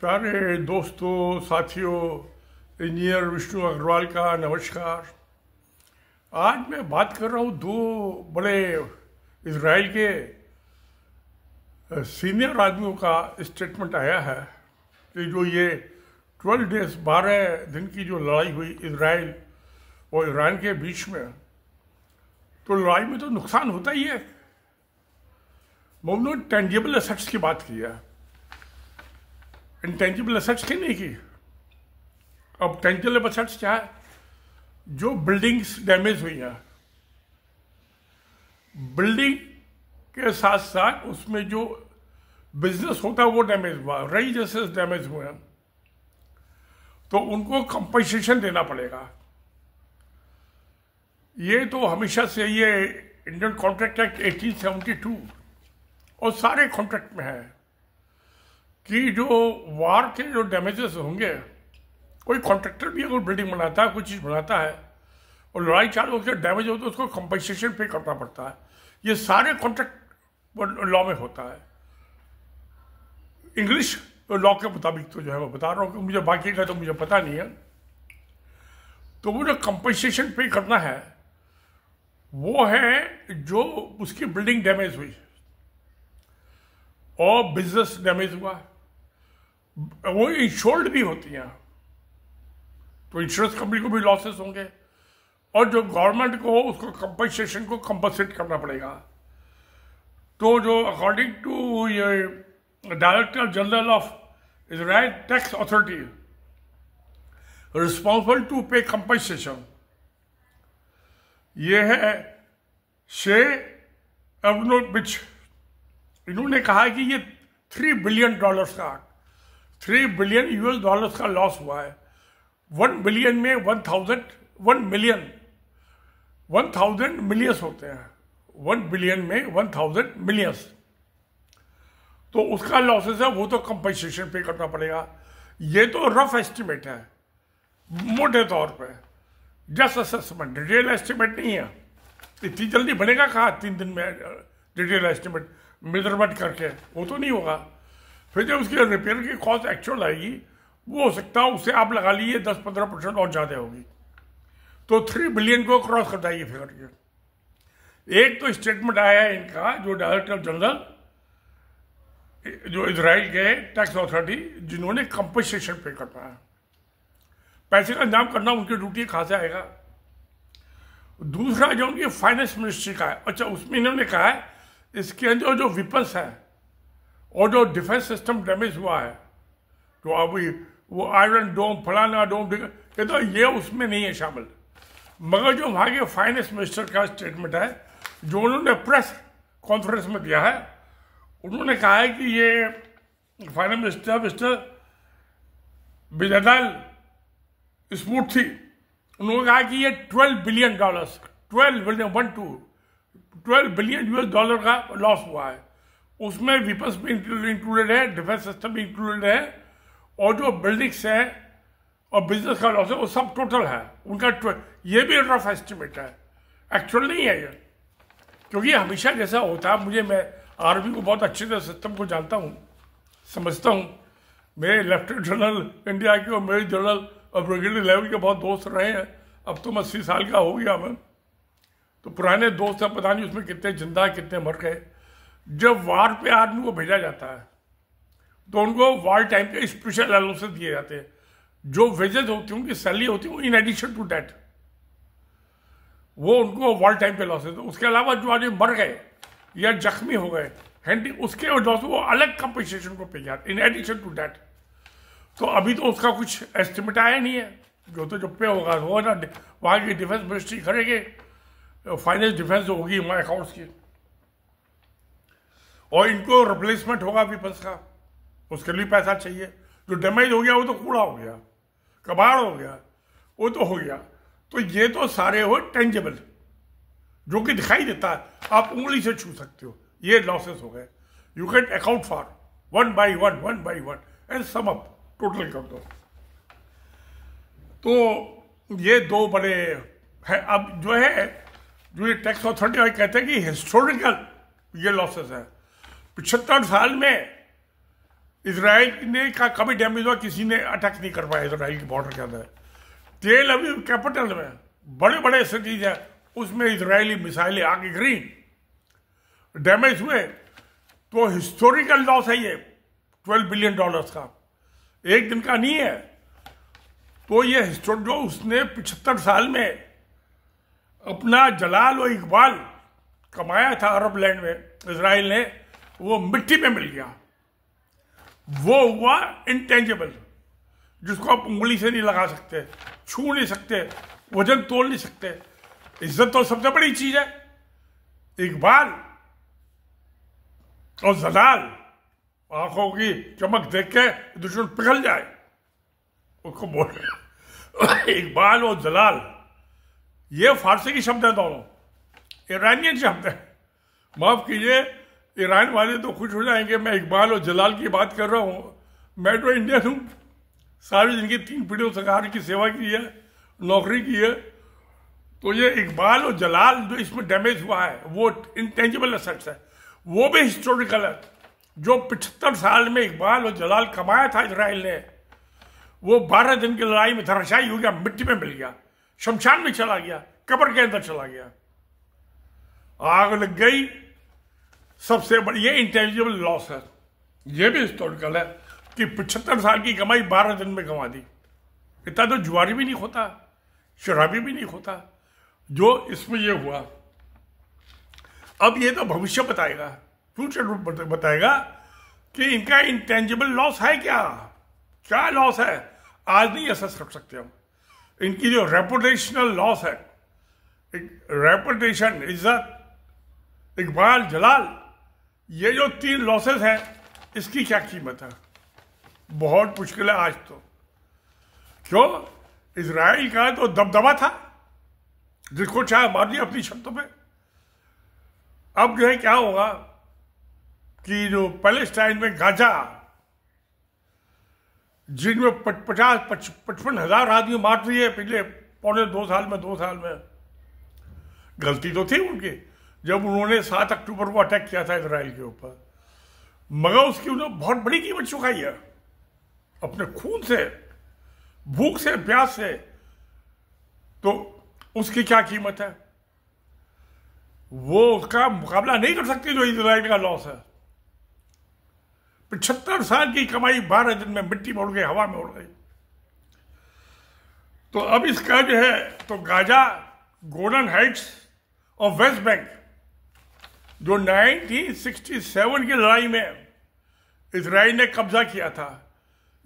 प्यारे दोस्तों, साथियों, इंजीनियर विष्णु अग्रवाल का नमस्कार। आज मैं बात कर रहा हूँ दो बड़े इजराइल के सीनियर आदमियों का स्टेटमेंट आया है कि जो ये 12 दिन की जो लड़ाई हुई इजराइल और ईरान के बीच में, तो लड़ाई में तो नुकसान होता ही है। उन्होंने टेंजिबल एसेट्स की बात की है, इंटेंजिबल एसेट्स की नहीं की। अब टेंजिबल एसेट्स क्या है? जो बिल्डिंग्स डैमेज हुई हैं, बिल्डिंग के साथ साथ उसमें जो बिजनेस होता है वो डैमेज हुआ, रही जैसे डैमेज हुए हैं, तो उनको कंपनसेशन देना पड़ेगा। ये तो हमेशा से ये इंडियन कॉन्ट्रैक्ट एक्ट 1872 और सारे कॉन्ट्रैक्ट में है कि जो वार के जो डैमेजेस होंगे, कोई कॉन्ट्रैक्टर भी अगर बिल्डिंग बनाता है, कोई चीज़ बनाता है और लड़ाई चालू होकर डैमेज हो तो उसको कंपनसेशन पे करना पड़ता है। ये सारे कॉन्ट्रैक्ट लॉ में होता है। इंग्लिश लॉ के मुताबिक तो जो है मैं बता रहा हूँ कि मुझे बाकी का तो मुझे पता नहीं है। तो वो जो कंपनसेशन पे करना है वो है जो उसकी बिल्डिंग डैमेज हुई और बिजनेस डैमेज हुआ, वो इंश्योर्ड भी होती हैं, तो इंश्योरेंस कंपनी को भी लॉसेस होंगे और जो गवर्नमेंट को उसको कंपनसेशन को कंपनसेट करना पड़ेगा। तो जो अकॉर्डिंग टू ये director general of Israel tax authority responsible to pay compensation, ये है शे एवनोविच। इन्होंने कहा कि ये $3 बिलियन का, $3 बिलियन का लॉस हुआ है। 1 बिलियन में 1 मिलियंस होते हैं, 1 बिलियन में 1000 मिलियंस, तो उसका लॉसेस है, वो तो कंपनसेशन पे करना पड़ेगा। ये तो रफ एस्टिमेट है, मोटे तौर पे जस्ट असेसमेंट, डिटेल एस्टिमेट नहीं है। इतनी जल्दी बनेगा कहाँ 3 दिन में डिटेल एस्टिमेट मेजरमेंट करके, वो तो नहीं होगा। फिर जब उसकी रिपेयर की कॉस्ट एक्चुअल आएगी, वो हो सकता है उससे आप लगा लीजिए 10-15% और ज़्यादा होगी, तो 3 बिलियन को क्रॉस कर जाएगी फिगर के। एक तो स्टेटमेंट आया है इनका, जो डायरेक्टर जनरल जो इजराइल के टैक्स अथॉरिटी, जिन्होंने कंपनसेशन पे करना है, पैसे का इंतजाम करना उनकी ड्यूटी कहाँ से आएगा। दूसरा जो उनकी फाइनेंस मिनिस्ट्री का है, अच्छा उसमें इन्होंने कहा है इसके अंदर जो विपन्स है और जो डिफेंस सिस्टम डैमेज हुआ है, तो अभी वो आयरन डोम फलाना डोम, ये तो ये उसमें नहीं है शामिल। मगर जो वहाँ के फाइनेंस मिनिस्टर का स्टेटमेंट है, जो उन्होंने प्रेस कॉन्फ्रेंस में दिया है, उन्होंने कहा है कि ये फाइनेंस मिनिस्टर मिस्टर बिजलाल स्मूर्थी, उन्होंने कहा कि ये $12 बिलियन US का लॉस हुआ है। उसमें विपस भी इंक्लूडेड है, डिफेंस सिस्टम भी इंक्लूडेड है, और जो बिल्डिंग्स है और बिजनेस का लॉस है वो सब टोटल है उनका। ये भी रफ एस्टिमेट है, एक्चुअल नहीं है ये, क्योंकि हमेशा जैसा होता है, मैं आर्मी को बहुत अच्छे से सिस्टम को जानता हूँ, समझता हूँ। मेरे लेफ्टिनेंट जनरल इंडिया के और मेरे जनरल और ब्रिगेडियर लेवल के बहुत दोस्त रहे हैं। अब तो मैं 80 साल का हो गया मैं, तो पुराने दोस्त हैं, पता नहीं उसमें कितने जिंदा कितने मर गए। जब वार पे आदमी को भेजा जाता है तो उनको वार टाइम के स्पेशल अलाउंसेस दिए जाते हैं, जो वेजेस होती हैं, उनकी सैलरी होती है, इन एडिशन टू दैट वो उनको वार टाइम के लॉसेस। उसके अलावा जो आदमी मर गए या जख्मी हो गए उसके लॉस वो अलग कंपनसेशन को पे जाते इन एडिशन टू दैट। तो अभी तो उसका कुछ एस्टिमेट आया नहीं है, जो पे होगा वो ना वहाँ की डिफेंस मिनिस्ट्री करेगी, फाइनेंस डिफेंस होगी वहाँ अकाउंट्स की, और इनको रिप्लेसमेंट होगा विपस का, उसके लिए पैसा चाहिए। जो डैमेज हो गया वो तो कूड़ा हो गया, कबाड़ हो गया, वो तो हो गया। तो ये तो सारे हो टेंजिबल, जो कि दिखाई देता है, आप उंगली से छू सकते हो, ये लॉसेस हो गए। You can account for one by one and sum up, total कर दो। तो ये दो बड़े है। अब जो ये टैक्स अथॉरिटी कहते हैं कि हिस्टोरिकल ये लॉसेस है, 75 साल में इसराइल ने का कभी डैमेज हुआ, किसी ने अटैक नहीं कर पाया इसराइल के बॉर्डर के अंदर। तेल अवीव कैपिटल में बड़े बड़े सिटीज है, उसमें इसराइली मिसाइलें आके गिरी, डैमेज हुए। तो हिस्टोरिकल लॉस है ये $12 बिलियन का, एक दिन का नहीं है। तो ये जो उसने 75 साल में अपना जलाल और इकबाल कमाया था अरब लैंड में इसराइल ने, वो मिट्टी में मिल गया। वो हुआ इंटेंजिबल, जिसको आप उंगली से नहीं लगा सकते, छू नहीं सकते, वजन तोल नहीं सकते। इज्जत तो सबसे बड़ी चीज है। इकबाल और जलाल, आंखों की चमक देख के दुश्मन पिघल जाए, उसको बोल इकबाल और जलाल, ये फारसी की शब्द है, दोनों ईरानियन शब्द है। माफ कीजिए, ईरान वाले तो खुश हो जाएंगे मैं इकबाल और जलाल की बात कर रहा हूँ। मैं तो इंडियन हूँ, सारी जिनकी 3 पीढ़ियों सरकार की सेवा की है, नौकरी की है। तो ये इकबाल और जलाल जो इसमें डैमेज हुआ है वो इंटेंजिबल एसेट्स है, वो भी हिस्टोरिकल है। जो 75 साल में इकबाल और जलाल कमाया था इसराइल ने, वो 12 दिन की लड़ाई में धराशायी हो गया, मिट्टी में मिल गया, शमशान में चला गया, कब्र के अंदर चला गया, आग लग गई। सबसे बड़ी ये इंटेंजिबल लॉस है। ये भी हिस्टोरिकल है कि 75 साल की कमाई 12 दिन में कमा दी। इतना तो जुआरी भी नहीं होता, शराबी भी नहीं होता जो इसमें ये हुआ। अब ये तो भविष्य बताएगा, फ्यूचर बताएगा कि इनका इंटेंजिबल लॉस है क्या लॉस है, आज नहीं असेस कर सकते हम। इनकी जो रेपुटेशनल लॉस है, रेपुटेशन, इज्जत, इकबाल, जलाल, ये जो 3 लॉसेस हैं, इसकी क्या कीमत है? बहुत मुश्किल है आज तो। क्यों? इजराइल का तो दबदबा था, जिसको चाहे मार दिया अपनी शर्तों पे। अब जो है क्या होगा कि जो पैलेस्टाइन में गाजा, जिनमें 50-55 हजार आदमी मार दिए है पिछले पौने 2 साल में, गलती तो थी उनकी जब उन्होंने 7 अक्टूबर को अटैक किया था इसराइल के ऊपर, मगर उसकी उन्होंने बहुत बड़ी कीमत चुकाई है, अपने खून से, भूख से, प्यास से। तो उसकी क्या कीमत है? वो उसका मुकाबला नहीं कर सकती जो इसराइल का लॉस है। 75 साल की कमाई 12 दिन में मिट्टी में उड़ गई, हवा में उड़ गई। तो अब इसका जो है, तो गाजा, गोलन हाइट्स और वेस्ट बैंक, जो 1967 की लड़ाई में इसराइल ने कब्जा किया था,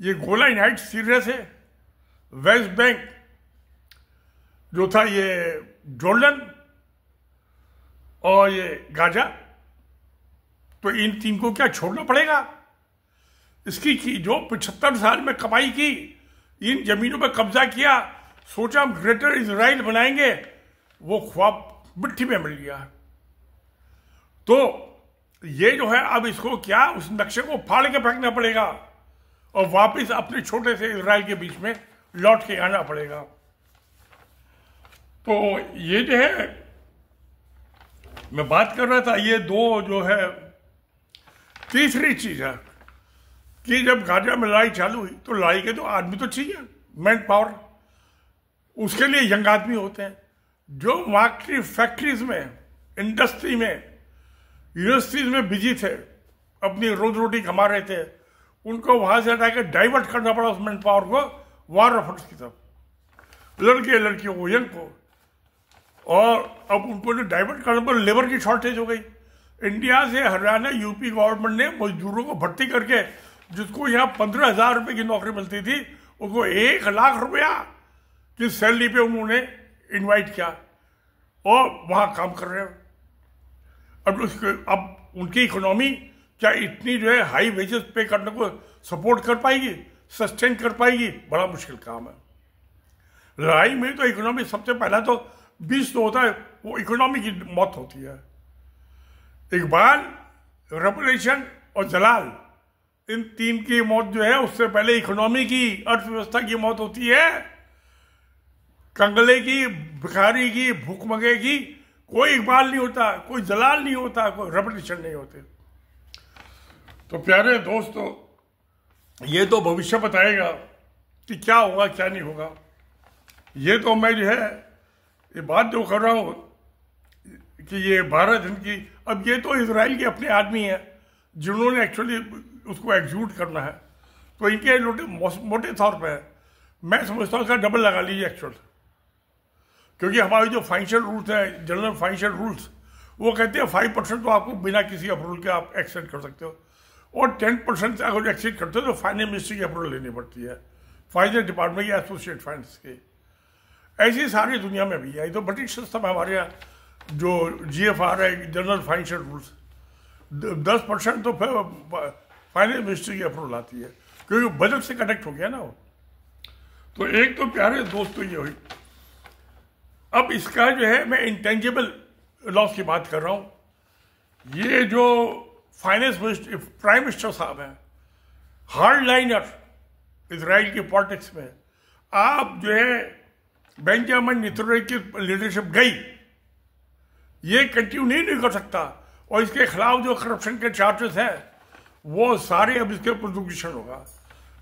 ये गोलन हाइट्स सीरिया से, वेस्ट बैंक जो था ये जॉर्डन, और ये गाजा, तो इन 3 को क्या छोड़ना पड़ेगा? इसकी जो 75 साल में कमाई की, इन जमीनों पर कब्जा किया, सोचा हम ग्रेटर इजराइल बनाएंगे, वो ख्वाब मिट्टी में मिल गया। तो ये जो है, अब इसको क्या, उस नक्शे को फाड़ के फेंकना पड़ेगा और वापस अपने छोटे से इजराइल के बीच में लौट के आना पड़ेगा। तो ये जो है मैं बात कर रहा था, ये 2 जो है, तीसरी चीज है कि जब गाजा में लड़ाई चालू हुई तो लड़ाई के तो आदमी तो चाहिए, मैन पावर। उसके लिए यंग आदमी होते हैं जो वहां की फैक्ट्रीज में, इंडस्ट्री में, यूनिवर्सिटीज में बिजी थे, अपनी रोज रोटी कमा रहे थे। उनको वहां से हटाकर डाइवर्ट करना पड़ा उस मैन पावर को वार एफर्ट्स की तरफ, लड़के लड़कियों को, यंग को। और अब उनको जो डाइवर्ट करने पर लेबर की शॉर्टेज हो गई। इंडिया से हरियाणा, यूपी गवर्नमेंट ने मजदूरों को भर्ती करके, जिसको यहाँ 15,000 रुपए की नौकरी मिलती थी, उनको 1 लाख रुपया की सैलरी पे उन्होंने इनवाइट किया और वहां काम कर रहे हैं। अब उनकी इकोनॉमी क्या इतनी जो है हाई वेजेस पे करने को सपोर्ट कर पाएगी, सस्टेन कर पाएगी? बड़ा मुश्किल काम है। लड़ाई में तो इकोनॉमी सबसे पहला तो 20 तो होता है, वो इकोनॉमी की मौत होती है। इकबाल, रेपुटेशन और जलाल, इन 3 की मौत जो है उससे पहले इकोनॉमी की, अर्थव्यवस्था की मौत होती है। कंगले की, भिखारी की, भूखमगे की कोई इकबाल नहीं होता, कोई जलाल नहीं होता, कोई रेपुटेशन नहीं होते। तो प्यारे दोस्तों, ये तो भविष्य बताएगा कि क्या होगा क्या नहीं होगा। ये तो मैं जो है ये बात जो कर रहा हूँ कि ये भारत इनकी, अब ये तो इजराइल के अपने आदमी हैं जिन्होंने एक्चुअली उसको एग्जीक्यूट करना है, तो इनके मोटे तौर पे मैं समझता हूँ इसका डबल लगा लीजिए एक्चुअल, क्योंकि हमारे जो फाइनेंशियल रूल्स हैं, जनरल फाइनेंशियल रूल्स, वो कहते हैं 5% तो आपको बिना किसी अप्रूवल के आप एक्सटेंड कर सकते हो, और 10% अगर एक्सीड करते हो तो फाइनेंस मिनिस्ट्री की अप्रूवल लेनी पड़ती है, फाइनेंस डिपार्टमेंट या एसोसिएट फाइनेंस के। ऐसी सारी दुनिया में भी है। ये तो ब्रिटिश सिस्टम है हमारे यहाँ, जो GFR है, जनरल फाइनेंशियल रूल्स, 10% तो फिर फाइनेंस मिनिस्ट्री की अप्रूवल आती है, क्योंकि बजट से कनेक्ट हो गया ना वो। तो एक तो प्यारे दोस्तों ये हुई। अब इसका जो है मैं इंटेंजिबल लॉस की बात कर रहा हूँ। ये जो फाइनेंस मिनिस्टर प्राइम मिनिस्टर साहब हैं, हार्ड लाइनर इजराइल की पॉलिटिक्स में, आप जो है बेंजामिन नेतन्याहू की लीडरशिप गई, ये कंटिन्यू नहीं कर सकता, और इसके खिलाफ जो करप्शन के चार्जेस हैं वो सारे अब इसके प्रोसिक्यूशन होगा।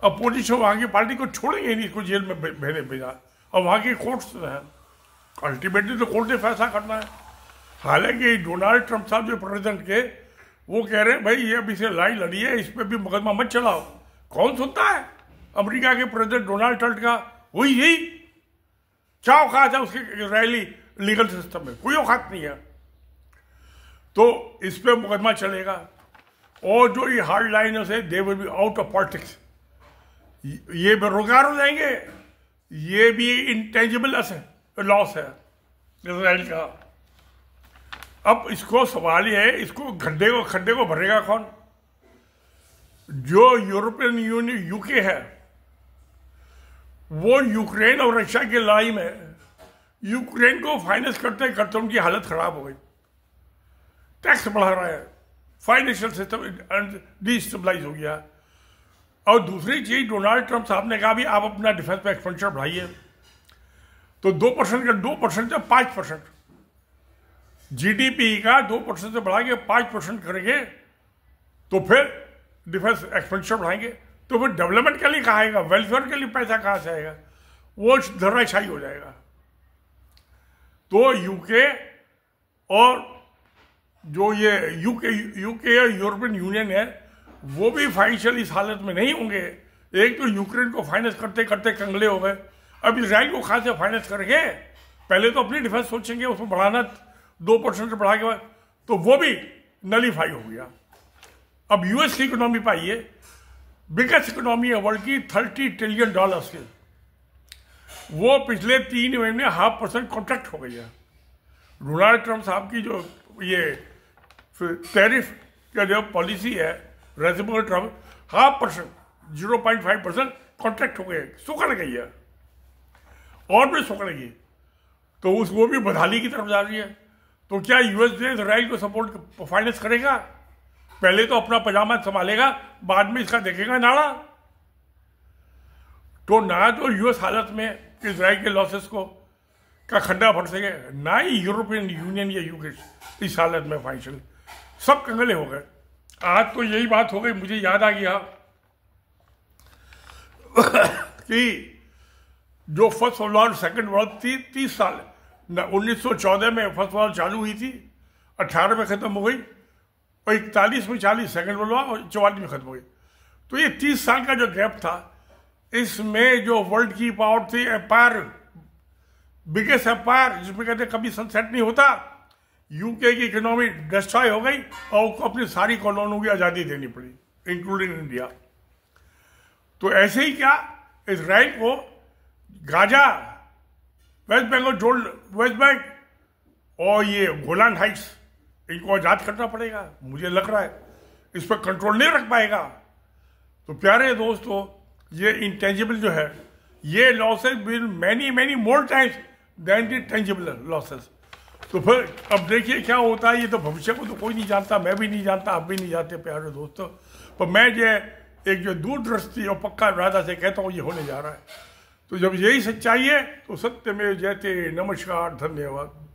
अपोजिशन वहाँ की पार्टी को छोड़ेंगे नहीं, इसको जेल में भेजा, और वहाँ की कोर्ट्स हैं, अल्टीमेटली तो कोर्ट ने फैसला करना है। हालांकि डोनाल्ड ट्रंप साहब जो प्रेसिडेंट के, वो कह रहे हैं भाई ये अभी से लड़ाई लड़ी है, इस पर भी मुकदमा मत चलाओ। कौन सुनता है अमेरिका के प्रेसिडेंट डोनाल्ड ट्रंप का? वही यही क्या औकात है उसके इजरायली लीगल सिस्टम में? कोई औकात नहीं है। तो इस पर मुकदमा चलेगा, और जो ये हार्ड लाइनर्स है they will be out of politics, ये बेरोजगार हो जाएंगे। ये भी इंटेंजिबल लॉस है इजराइल का। अब इसको सवाल ये है, इसको खड्डे को भरेगा कौन? जो यूरोपियन यूनियन यूके है, वो यूक्रेन और रशिया की लड़ाई में यूक्रेन को फाइनेंस करते करते उनकी हालत खराब हो गई, टैक्स बढ़ा रहा है, फाइनेंशियल सिस्टम डिस्टेबलाइज हो गया। और दूसरी चीज, डोनाल्ड ट्रंप साहब ने कहा भी आप अपना डिफेंस पे एक्सपेंडिचर बढ़ाइए, तो 2% से 5%, GDP का 2% से बढ़ा के 5% करेंगे, तो फिर डिफेंस एक्सपेंडिचर बढ़ाएंगे, तो फिर डेवलपमेंट के लिए कहाँ आएगा? वेलफेयर के लिए पैसा कहाँ से आएगा? वो धराशायी हो जाएगा। तो यूके और जो ये यूके और यूरोपियन यूनियन है, वो भी फाइनेंशियल इस हालत में नहीं होंगे। एक तो यूक्रेन को फाइनेंस करते करते कंगले हो गए, अब इजराइल को कहाँ से फाइनेंस करेंगे? पहले तो अपनी डिफेंस सोचेंगे, उसमें बढ़ाना 2% बढ़ा के बाद, तो वो भी नलीफाई हो गया। अब यूएस की इकोनॉमी पाइए, बिगेस्ट इकोनॉमी है वर्ल्ड की, $30 ट्रिलियन की, वो पिछले 3 महीने में 0.5% कॉन्ट्रैक्ट हो गई है। डोनाल्ड ट्रंप साहब की जो ये टैरिफ का जो पॉलिसी है, रेसिप्रोकल ट्रंप, 0.5% कॉन्ट्रैक्ट हो गए, सुखड़ गई है, और भी सुखड़ेगी, तो वो भी बदहाली की तरफ जा रही है। तो क्या यूएस ने इजराइल को सपोर्ट फाइनेंस करेगा? पहले तो अपना पजामा संभालेगा, बाद में इसका देखेगा नाड़ा। तो ना तो यूएस हालत में इजराइल के लॉसेस को का खड्डा भर सके, ना ही यूरोपियन यूनियन या यूके इस हालत में फाइनेंशियल, सब कंगले हो गए। आज तो यही बात हो गई, मुझे याद आ गया कि जो first world war second world थी, 30 साल, 1914 में फर्स्ट वॉर चालू हुई थी, 18 में खत्म हो गई, और 41 में 40 सेकेंड वर्ल्ड वॉर, और 44 में खत्म हो गई। तो ये 30 साल का जो गैप था, इसमें जो वर्ल्ड की पावर थी, एम्पायर, बिगेस्ट एम्पायर, जिसमें कहते कभी सनसेट नहीं होता, यूके की इकोनॉमी डिस्ट्रॉय हो गई, और उसको अपनी सारी कॉलोनियों की आज़ादी देनी पड़ी, इंक्लूडिंग इंडिया। तो ऐसे ही क्या इजराइल को गाजा, वेस्ट बैंक और ये गोलान हाइट्स, इनको आज़ाद करना पड़ेगा। मुझे लग रहा है इस पर कंट्रोल नहीं रख पाएगा। तो प्यारे दोस्तों, ये इंटेंजिबल जो है, ये losses will many more times than the tangible losses. तो फिर अब देखिए क्या होता है, ये तो भविष्य को तो कोई नहीं जानता, मैं भी नहीं जानता, आप भी नहीं जानते प्यारे दोस्तों। पर मैं जो दूरदृष्टि और पक्का इरादा से कहता हूँ ये होने जा रहा है। तो जब यही सच्चाई है तो सत्य में जयते। नमस्कार, धन्यवाद।